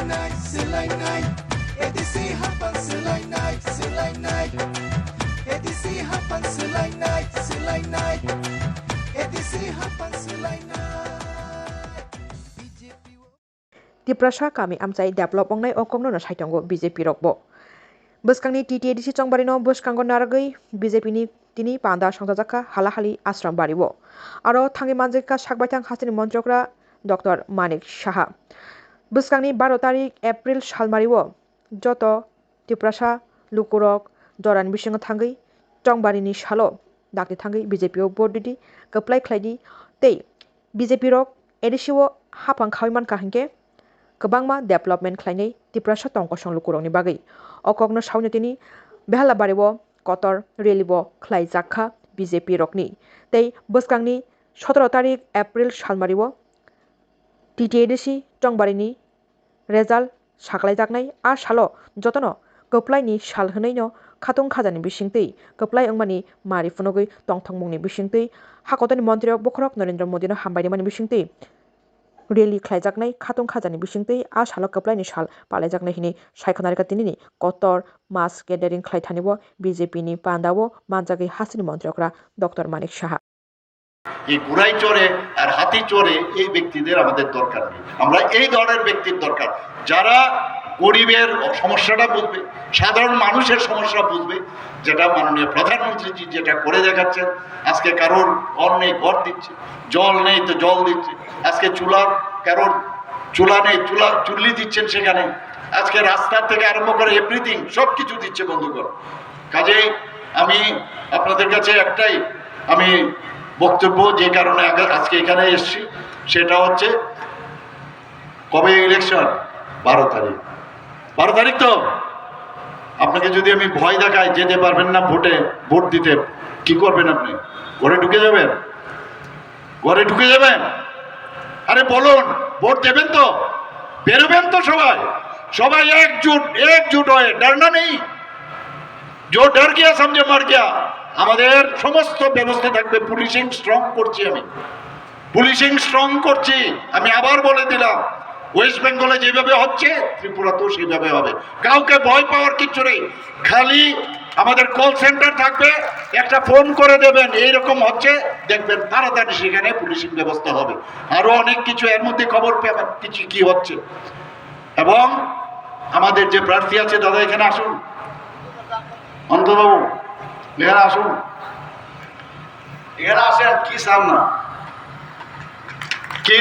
Selainai, edisi hapan selainai, selainai, edisi hapan selainai, selainai, edisi hapan selainai. Tiprasa kami amcai develop ongnai okongno na saitongo BJP rokbo. Bwskangni TTADC chongbarino bwskango naragui BJP ni tini panda songtajaka halahali ashram baribo. Aro thangi manjika sakbaitang hasini montrokra Dr. Manik Saha. Bwskangni 12 tarik April salmariwo joto Tiprasa Lukurok Doran bisingo thangui chongbarini salo dakni thangui BJP o bordidi kaplai khlaidi tei BJP rok edisiwo hapang khaiman kahingke kwbangma development khlainai Tiprasa tongkosong lukurokni bagui okokno sauni tini behala bariwo kotor relibo khlaijakha BJP rokni tei bwskangni 17 tarik April salmariwo TTADC chongbarini result saklaijaknai a salo jotono koplaini sal hwnaino khatung khajani bisingtwi koplai wngmani mari phunugui tongthangmungni bisingtwi hakotoni mantri bokhorok Narendra Modi no hambainimani bisingtwi rally khlaijaknai khatung khajani bisingtwi a salo koplaini sal palaijaknai hini saikhanarika tinini kotor mass gathering khlaitaniko BJP ni pandao manjagui hasini মন্ত্রকরা doctor Manik Saha এই ঘোড়ায় চড়ে আর হাতি চড়ে এই ব্যক্তিদের আমাদের দরকার নেই। আমরা এই ধরনের ব্যক্তির দরকার যারা গরিবের সমস্যাটা বুঝবে, সাধারণ মানুষের সমস্যা বুঝবে, যেটা মাননীয় প্রধানমন্ত্রীজি যেটা করে দেখাচ্ছেন। আজকে কারোর ঘর নেই, ঘর দিচ্ছে, জল নেই তো জল দিচ্ছে, আজকে কারোর চুলা নেই, চুল্লি দিচ্ছেন সেখানে, আজকে রাস্তা থেকে আরম্ভ করে এভরিথিং সব কিছু দিচ্ছে বন্ধুগণ। কাজেই আমি আপনাদের কাছে একটাই আমি বক্তব্য যে কারণে আজকে এখানে এসেছি সেটা হচ্ছে কবে ইলেকশন? 12 তারিখ। 12 তারিখ তো আপনাকে যদি আমি ভয় দেখাই যেতে পারবেন না ভোট দিতে, কি করবেন আপনি? ঘরে ঢুকে যাবেন? ঘরে ঢুকে যাবেন? আরে বলুন, ভোট দেবেন তো? বেরোবেন তো সবাই? সবাই একজুট হয়ে, ডরনা নেই, जो डर गया समझे मर गया। আমাদের সমস্ত ব্যবস্থা থাকবে, পুলিশিং স্ট্রং করছি আমি আবার বলে দিলাম, ওয়েস্ট বেঙ্গলে যেভাবে হচ্ছে ত্রিপুরাতেও সেভাবে হবে। কাউকে ভয় পাওয়ার কিছু নেই, খালি আমাদের কল সেন্টার থাকবে, একটা ফোন করে দেবেন এইরকম হচ্ছে, দেখবেন তাড়াতাড়ি সেখানে পুলিশিং ব্যবস্থা হবে। আরো অনেক কিছু এর মধ্যে খবর পেবেন কিছু কি হচ্ছে। এবং আমাদের যে প্রার্থী আছে, দাদা এখানে আসুন, অন্তবাবু এখানে আসুন, এখানে আসেন, কি চান না কি